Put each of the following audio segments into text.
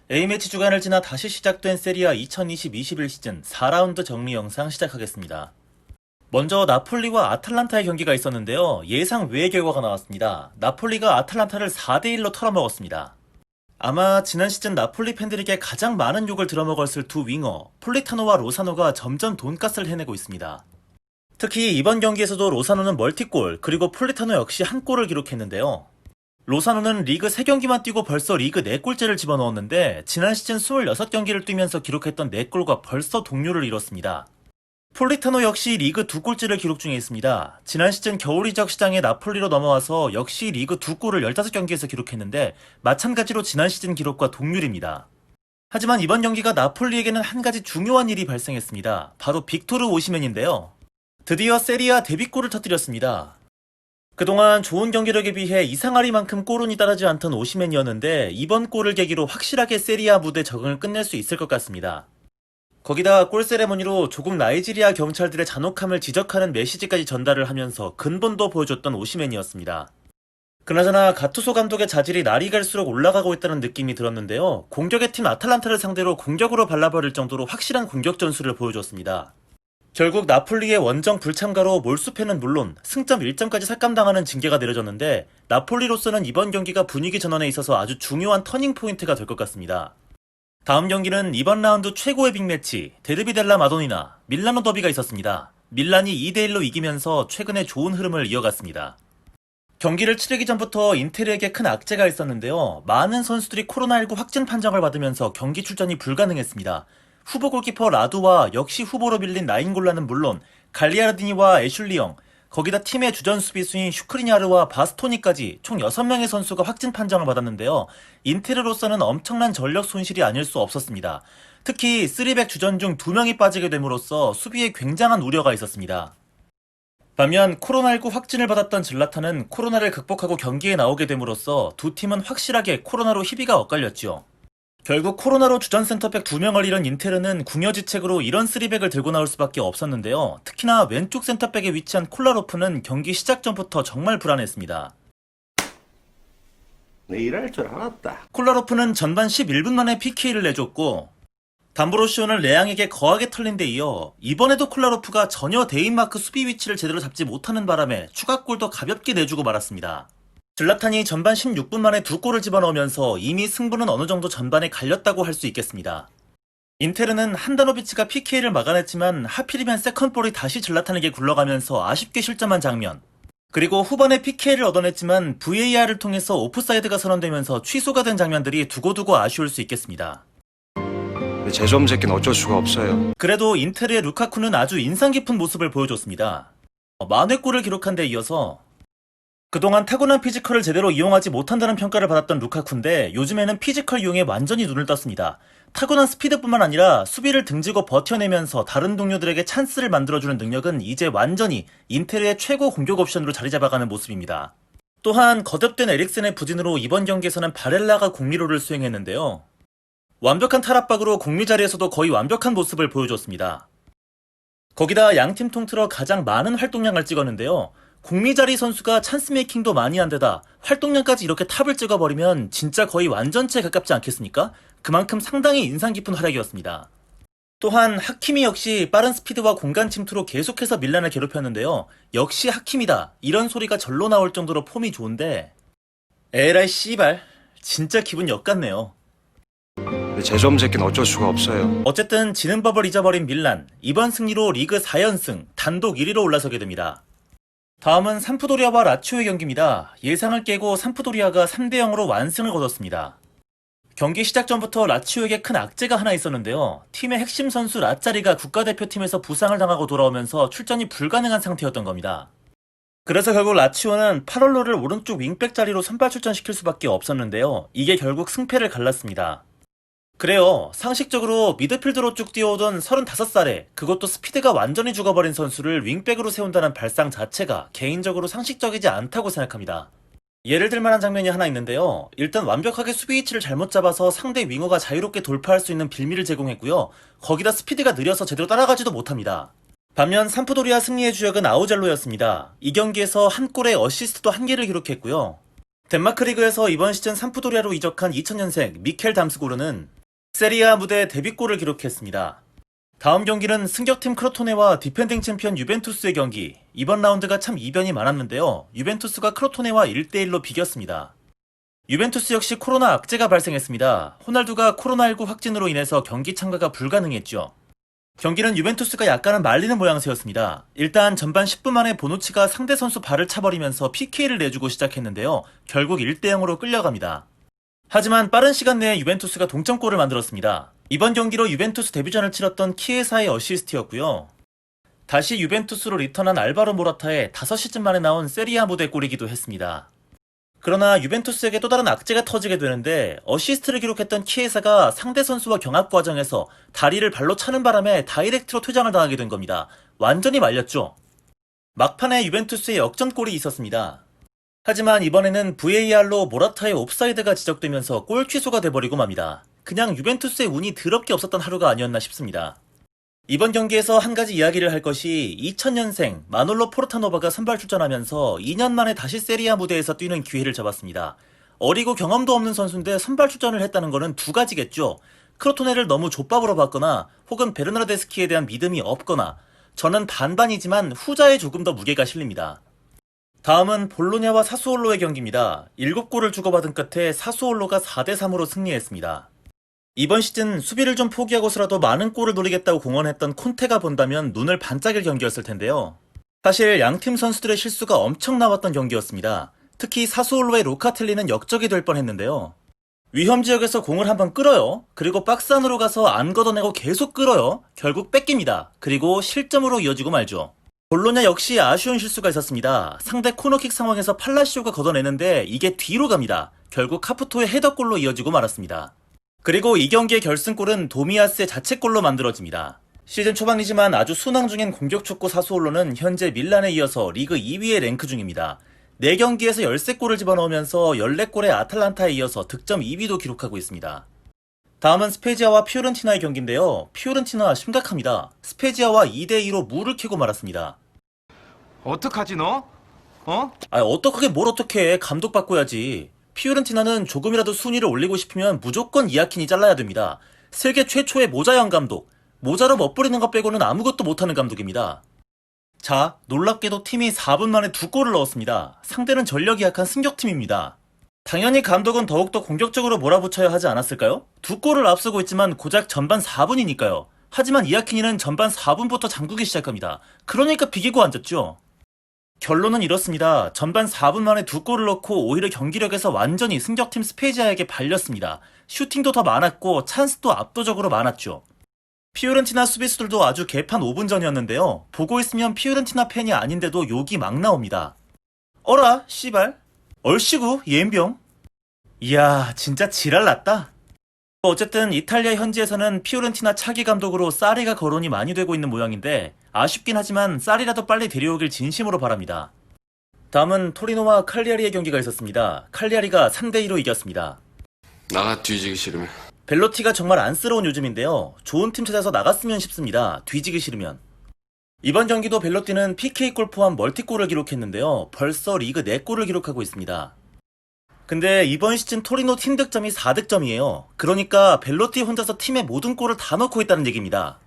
A매치 주간을 지나 다시 시작된 세리아 2020-21 시즌 4라운드 정리 영상 시작하겠습니다. 먼저 나폴리와 아탈란타의 경기가 있었는데요. 예상 외의 결과가 나왔습니다. 나폴리가 아탈란타를 4대1로 털어먹었습니다. 아마 지난 시즌 나폴리 팬들에게 가장 많은 욕을 들어먹었을 두 윙어 폴리타노와 로사노가 점점 돈가스를 해내고 있습니다. 특히 이번 경기에서도 로사노는 멀티골, 그리고 폴리타노 역시 한 골을 기록했는데요. 로사노는 리그 3경기만 뛰고 벌써 리그 4골째를 집어넣었는데 지난 시즌 26경기를 뛰면서 기록했던 4골과 벌써 동률을 이뤘습니다. 폴리타노 역시 리그 2골째를 기록 중에 있습니다. 지난 시즌 겨울 이적 시장에 나폴리로 넘어와서 역시 리그 2골을 15경기에서 기록했는데 마찬가지로 지난 시즌 기록과 동률입니다. 하지만 이번 경기가 나폴리에게는 한 가지 중요한 일이 발생했습니다. 바로 빅토르 오시멘인데요. 드디어 세리아 데뷔골을 터뜨렸습니다. 그동안 좋은 경기력에 비해 이상하리만큼 골운이 따르지 않던 오시멘이었는데 이번 골을 계기로 확실하게 세리아 무대 적응을 끝낼 수 있을 것 같습니다. 거기다 골 세레머니로 조국 나이지리아 경찰들의 잔혹함을 지적하는 메시지까지 전달을 하면서 근본도 보여줬던 오시멘이었습니다. 그나저나 가투소 감독의 자질이 날이 갈수록 올라가고 있다는 느낌이 들었는데요. 공격의 팀 아탈란타를 상대로 공격으로 발라버릴 정도로 확실한 공격 전술을 보여줬습니다. 결국 나폴리의 원정 불참가로 몰수패는 물론 승점 1점까지 삭감당하는 징계가 내려졌는데 나폴리로서는 이번 경기가 분위기 전환에 있어서 아주 중요한 터닝 포인트가 될 것 같습니다. 다음 경기는 이번 라운드 최고의 빅매치 데르비 델라 마도니나 밀라노 더비가 있었습니다. 밀란이 2대1로 이기면서 최근에 좋은 흐름을 이어갔습니다. 경기를 치르기 전부터 인테르에게 큰 악재가 있었는데요. 많은 선수들이 코로나19 확진 판정을 받으면서 경기 출전이 불가능했습니다. 후보 골키퍼 라두와 역시 후보로 밀린 나인골라는 물론 갈리아르디니와 애슐리 영, 거기다 팀의 주전 수비수인 슈크리냐르와 바스토니까지 총 6명의 선수가 확진 판정을 받았는데요. 인테르로서는 엄청난 전력 손실이 아닐 수 없었습니다. 특히 3백 주전 중 2명이 빠지게 됨으로써 수비에 굉장한 우려가 있었습니다. 반면 코로나19 확진을 받았던 질라탄은 코로나를 극복하고 경기에 나오게 됨으로써 두 팀은 확실하게 코로나로 희비가 엇갈렸죠. 결국 코로나로 주전 센터백 2명을 잃은 인테르는 궁여지책으로 이런 3백을 들고 나올 수밖에 없었는데요. 특히나 왼쪽 센터백에 위치한 콜라로프는 경기 시작 전부터 정말 불안했습니다. 내 일할 줄 알았다. 콜라로프는 전반 11분 만에 PK를 내줬고 담브로시오는 레앙에게 거하게 털린 데 이어 이번에도 콜라로프가 전혀 대인마크 수비 위치를 제대로 잡지 못하는 바람에 추가골도 가볍게 내주고 말았습니다. 질라탄이 전반 16분 만에 2골을 집어넣으면서 이미 승부는 어느 정도 전반에 갈렸다고 할 수 있겠습니다. 인테르는 한다노비치가 PK를 막아냈지만 하필이면 세컨볼이 다시 질라탄에게 굴러가면서 아쉽게 실점한 장면, 그리고 후반에 PK를 얻어냈지만 VAR을 통해서 오프사이드가 선언되면서 취소가 된 장면들이 두고두고 아쉬울 수 있겠습니다. 제점 새끼는 어쩔 수가 없어요. 그래도 인테르의 루카쿠는 아주 인상 깊은 모습을 보여줬습니다. 만회골을 기록한 데 이어서 그동안 타고난 피지컬을 제대로 이용하지 못한다는 평가를 받았던 루카쿠인데 요즘에는 피지컬 이용에 완전히 눈을 떴습니다. 타고난 스피드뿐만 아니라 수비를 등지고 버텨내면서 다른 동료들에게 찬스를 만들어주는 능력은 이제 완전히 인테르의 최고 공격 옵션으로 자리 잡아가는 모습입니다. 또한 거듭된 에릭센의 부진으로 이번 경기에서는 바렐라가 공미로를 수행했는데요. 완벽한 탈압박으로 공미 자리에서도 거의 완벽한 모습을 보여줬습니다. 거기다 양팀 통틀어 가장 많은 활동량을 찍었는데요. 공미자리 선수가 찬스 메이킹도 많이 한 데다 활동량까지 이렇게 탑을 찍어버리면 진짜 거의 완전체에 가깝지 않겠습니까? 그만큼 상당히 인상 깊은 활약이었습니다. 또한 하키미 역시 빠른 스피드와 공간 침투로 계속해서 밀란을 괴롭혔는데요. 역시 하키미다 이런 소리가 절로 나올 정도로 폼이 좋은데 에라이 씨발 진짜 기분 역같네요. 제점 새끼는 어쩔 수가 없어요. 어쨌든 지는 법을 잊어버린 밀란, 이번 승리로 리그 4연승 단독 1위로 올라서게 됩니다. 다음은 삼프도리아와 라치오의 경기입니다. 예상을 깨고 삼프도리아가 3대0으로 완승을 거뒀습니다. 경기 시작 전부터 라치오에게 큰 악재가 하나 있었는데요. 팀의 핵심 선수 라짜리가 국가대표팀에서 부상을 당하고 돌아오면서 출전이 불가능한 상태였던 겁니다. 그래서 결국 라치오는 파롤로를 오른쪽 윙백 자리로 선발 출전시킬 수밖에 없었는데요. 이게 결국 승패를 갈랐습니다. 그래요. 상식적으로 미드필드로 쭉 뛰어오던 35살에 그것도 스피드가 완전히 죽어버린 선수를 윙백으로 세운다는 발상 자체가 개인적으로 상식적이지 않다고 생각합니다. 예를 들 만한 장면이 하나 있는데요. 일단 완벽하게 수비 위치를 잘못 잡아서 상대 윙어가 자유롭게 돌파할 수 있는 빌미를 제공했고요. 거기다 스피드가 느려서 제대로 따라가지도 못합니다. 반면 삼프도리아 승리의 주역은 아우젤로였습니다. 이 경기에서 한 골에 어시스트도 1개를 기록했고요. 덴마크 리그에서 이번 시즌 삼프도리아로 이적한 2000년생 미켈 담스고르는 세리아 무대 데뷔골을 기록했습니다. 다음 경기는 승격팀 크로토네와 디펜딩 챔피언 유벤투스의 경기. 이번 라운드가 참 이변이 많았는데요. 유벤투스가 크로토네와 1대1로 비겼습니다. 유벤투스 역시 코로나 악재가 발생했습니다. 호날두가 코로나19 확진으로 인해서 경기 참가가 불가능했죠. 경기는 유벤투스가 약간은 말리는 모양새였습니다. 일단 전반 10분 만에 보누치가 상대 선수 발을 차버리면서 PK를 내주고 시작했는데요. 결국 1대0으로 끌려갑니다. 하지만 빠른 시간 내에 유벤투스가 동점골을 만들었습니다. 이번 경기로 유벤투스 데뷔전을 치렀던 키에사의 어시스트였고요. 다시 유벤투스로 리턴한 알바로 모라타의 5시즌 만에 나온 세리아 무대 골이기도 했습니다. 그러나 유벤투스에게 또 다른 악재가 터지게 되는데 어시스트를 기록했던 키에사가 상대 선수와 경합 과정에서 다리를 발로 차는 바람에 다이렉트로 퇴장을 당하게 된 겁니다. 완전히 말렸죠. 막판에 유벤투스의 역전골이 있었습니다. 하지만 이번에는 VAR로 모라타의 옵사이드가 지적되면서 골 취소가 돼버리고 맙니다. 그냥 유벤투스의 운이 더럽게 없었던 하루가 아니었나 싶습니다. 이번 경기에서 한 가지 이야기를 할 것이 2000년생 마놀로 포르타노바가 선발 출전하면서 2년 만에 다시 세리아 무대에서 뛰는 기회를 잡았습니다. 어리고 경험도 없는 선수인데 선발 출전을 했다는 거는 두 가지겠죠. 크로토네를 너무 족밥으로 봤거나 혹은 베르나르데스키에 대한 믿음이 없거나 저는 반반이지만 후자에 조금 더 무게가 실립니다. 다음은 볼로냐와 사수올로의 경기입니다. 7골을 주고받은 끝에 사수올로가 4대3으로 승리했습니다. 이번 시즌 수비를 좀 포기하고서라도 많은 골을 노리겠다고 공언했던 콘테가 본다면 눈을 반짝일 경기였을 텐데요. 사실 양팀 선수들의 실수가 엄청 나왔던 경기였습니다. 특히 사수올로의 로카텔리는 역적이 될 뻔했는데요. 위험 지역에서 공을 한번 끌어요. 그리고 박스 안으로 가서 안 걷어내고 계속 끌어요. 결국 뺏깁니다. 그리고 실점으로 이어지고 말죠. 볼로냐 역시 아쉬운 실수가 있었습니다. 상대 코너킥 상황에서 팔라시오가 걷어내는데 이게 뒤로 갑니다. 결국 카푸토의 헤더골로 이어지고 말았습니다. 그리고 이 경기의 결승골은 도미아스의 자책골로 만들어집니다. 시즌 초반이지만 아주 순항 중인 공격축구 사수올로는 현재 밀란에 이어서 리그 2위의 랭크 중입니다. 4경기에서 13골을 집어넣으면서 14골의 아탈란타에 이어서 득점 2위도 기록하고 있습니다. 다음은 스페지아와 피오렌티나의 경기인데요. 피오렌티나 심각합니다. 스페지아와 2대2로 물을 캐고 말았습니다. 어떡하지 너? 어떡하게 뭘 어떡해. 감독 바꿔야지. 피오렌티나는 조금이라도 순위를 올리고 싶으면 무조건 이아킨이 잘라야 됩니다. 세계 최초의 모자형 감독. 모자로 멋부리는 것 빼고는 아무것도 못하는 감독입니다. 자, 놀랍게도 팀이 4분 만에 2골을 넣었습니다. 상대는 전력이 약한 승격팀입니다. 당연히 감독은 더욱더 공격적으로 몰아붙여야 하지 않았을까요? 2골을 앞서고 있지만 고작 전반 4분이니까요. 하지만 이아키니는 전반 4분부터 잠그기 시작합니다. 그러니까 비기고 앉았죠. 결론은 이렇습니다. 전반 4분 만에 2골을 넣고 오히려 경기력에서 완전히 승격팀 스페지아에게 발렸습니다. 슈팅도 더 많았고 찬스도 압도적으로 많았죠. 피오렌티나 수비수들도 아주 개판 5분 전이었는데요. 보고 있으면 피오렌티나 팬이 아닌데도 욕이 막 나옵니다. 어라 씨발 얼씨구 예인병. 이야 진짜 지랄났다. 어쨌든 이탈리아 현지에서는 피오렌티나 차기 감독으로 사리가 거론이 많이 되고 있는 모양인데 아쉽긴 하지만 사리라도 빨리 데려오길 진심으로 바랍니다. 다음은 토리노와 칼리아리의 경기가 있었습니다. 칼리아리가 3대2로 이겼습니다. 나가 뒤지기 싫으면. 벨로티가 정말 안쓰러운 요즘인데요. 좋은 팀 찾아서 나갔으면 싶습니다. 뒤지기 싫으면. 이번 경기도 벨로티는 PK골 포함 멀티골을 기록했는데요. 벌써 리그 4골을 기록하고 있습니다. 근데 이번 시즌 토리노 팀 득점이 4득점이에요. 그러니까 벨로티 혼자서 팀의 모든 골을 다 넣고 있다는 얘기입니다.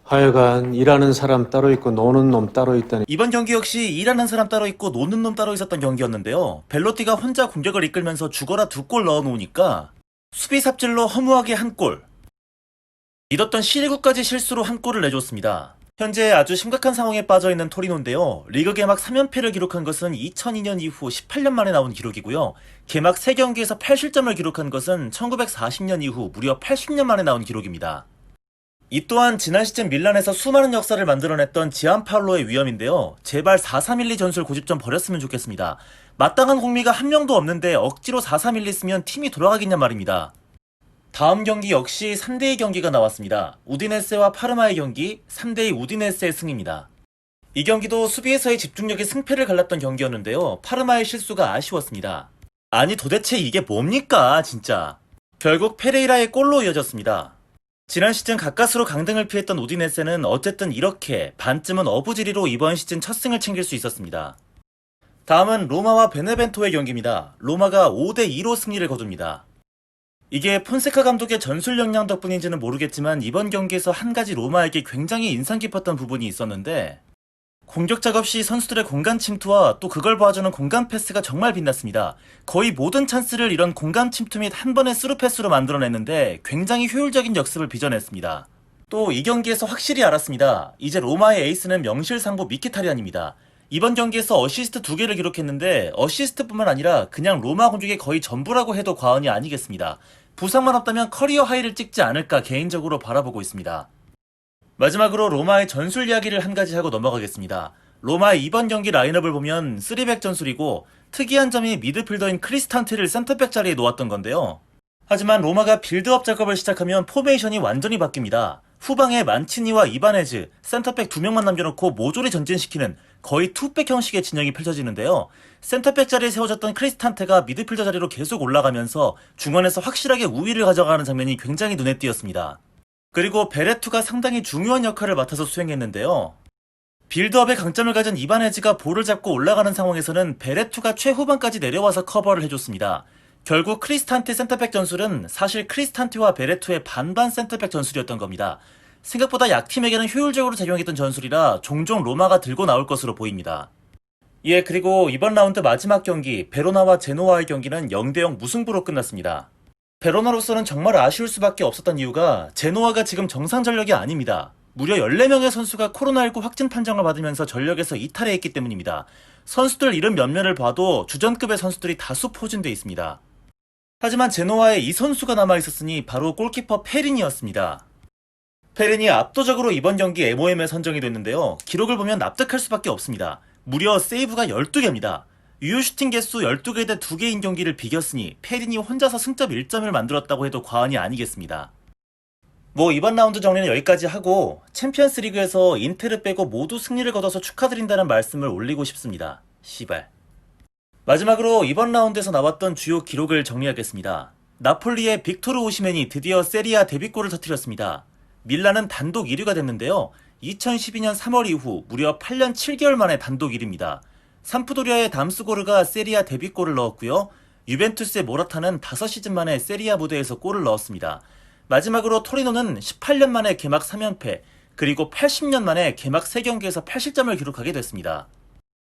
하여간 일하는 사람 따로 있고 노는 놈 따로 있다니. 이번 경기 역시 일하는 사람 따로 있고 노는 놈 따로 있었던 경기였는데요. 벨로티가 혼자 공격을 이끌면서 죽어라 2골 넣어놓으니까 수비 삽질로 허무하게 1골, 믿었던 시리구까지 실수로 1골을 내줬습니다. 현재 아주 심각한 상황에 빠져있는 토리노인데요. 리그 개막 3연패를 기록한 것은 2002년 이후 18년 만에 나온 기록이고요. 개막 3경기에서 8실점을 기록한 것은 1940년 이후 무려 80년 만에 나온 기록입니다. 이 또한 지난 시즌 밀란에서 수많은 역사를 만들어냈던 지안파올로의 위험인데요. 제발 4-3-1-2 전술 고집 좀 버렸으면 좋겠습니다. 마땅한 공미가 한 명도 없는데 억지로 4-3-1-2 쓰면 팀이 돌아가겠냐 말입니다. 다음 경기 역시 3대2 경기가 나왔습니다. 우디네세와 파르마의 경기, 3대2 우디네세의 승입니다. 이 경기도 수비에서의 집중력이 승패를 갈랐던 경기였는데요. 파르마의 실수가 아쉬웠습니다. 아니 도대체 이게 뭡니까 진짜. 결국 페레이라의 골로 이어졌습니다. 지난 시즌 가까스로 강등을 피했던 우디네세는 어쨌든 이렇게 반쯤은 어부지리로 이번 시즌 첫 승을 챙길 수 있었습니다. 다음은 로마와 베네벤토의 경기입니다. 로마가 5대2로 승리를 거둡니다. 이게 폰세카 감독의 전술 역량 덕분인지는 모르겠지만 이번 경기에서 한 가지 로마에게 굉장히 인상 깊었던 부분이 있었는데 공격 작업 시 선수들의 공간 침투와 또 그걸 봐주는 공간 패스가 정말 빛났습니다. 거의 모든 찬스를 이런 공간 침투 및 한 번의 스루 패스로 만들어냈는데 굉장히 효율적인 역습을 빚어냈습니다. 또 이 경기에서 확실히 알았습니다. 이제 로마의 에이스는 명실상부 미키타리안입니다. 이번 경기에서 어시스트 2개를 기록했는데 어시스트뿐만 아니라 그냥 로마 공격의 거의 전부라고 해도 과언이 아니겠습니다. 부상만 없다면 커리어 하이를 찍지 않을까 개인적으로 바라보고 있습니다. 마지막으로 로마의 전술 이야기를 한 가지 하고 넘어가겠습니다. 로마의 이번 경기 라인업을 보면 3백 전술이고 특이한 점이 미드필더인 크리스탄테를 센터백 자리에 놓았던 건데요. 하지만 로마가 빌드업 작업을 시작하면 포메이션이 완전히 바뀝니다. 후방에 만치니와 이바네즈, 센터백 2명만 남겨놓고 모조리 전진시키는 거의 투백 형식의 진영이 펼쳐지는데요. 센터백 자리에 세워졌던 크리스탄테가 미드필더 자리로 계속 올라가면서 중원에서 확실하게 우위를 가져가는 장면이 굉장히 눈에 띄었습니다. 그리고 베레투가 상당히 중요한 역할을 맡아서 수행했는데요. 빌드업의 강점을 가진 이바네즈가 볼을 잡고 올라가는 상황에서는 베레투가 최후방까지 내려와서 커버를 해줬습니다. 결국 크리스탄테 센터백 전술은 사실 크리스탄테와 베레투의 반반 센터백 전술이었던 겁니다. 생각보다 약팀에게는 효율적으로 작용했던 전술이라 종종 로마가 들고 나올 것으로 보입니다. 예, 그리고 이번 라운드 마지막 경기 베로나와 제노아의 경기는 0대0 무승부로 끝났습니다. 베로나로서는 정말 아쉬울 수밖에 없었던 이유가 제노아가 지금 정상 전력이 아닙니다. 무려 14명의 선수가 코로나19 확진 판정을 받으면서 전력에서 이탈해 있기 때문입니다. 선수들 이름 몇몇을 봐도 주전급의 선수들이 다수 포진돼 있습니다. 하지만 제노아에 이 선수가 남아있었으니 바로 골키퍼 페리니였습니다. 페리니 압도적으로 이번 경기 MOM에 선정이 됐는데요. 기록을 보면 납득할 수밖에 없습니다. 무려 세이브가 12개입니다. 유효 슈팅 개수 12개 대 2개인 경기를 비겼으니 페리니 혼자서 승점 1점을 만들었다고 해도 과언이 아니겠습니다. 뭐 이번 라운드 정리는 여기까지 하고 챔피언스 리그에서 인테르 빼고 모두 승리를 거둬서 축하드린다는 말씀을 올리고 싶습니다. 시발. 마지막으로 이번 라운드에서 나왔던 주요 기록을 정리하겠습니다. 나폴리의 빅토르 오시멘이 드디어 세리아 데뷔골을 터뜨렸습니다. 밀란은 단독 1위가 됐는데요. 2012년 3월 이후 무려 8년 7개월 만에 단독 1위입니다. 삼프도리아의 담스고르가 세리아 데뷔골을 넣었고요. 유벤투스의 모라타는 5시즌 만에 세리아 무대에서 골을 넣었습니다. 마지막으로 토리노는 18년 만에 개막 3연패, 그리고 80년 만에 개막 3경기에서 80점을 기록하게 됐습니다.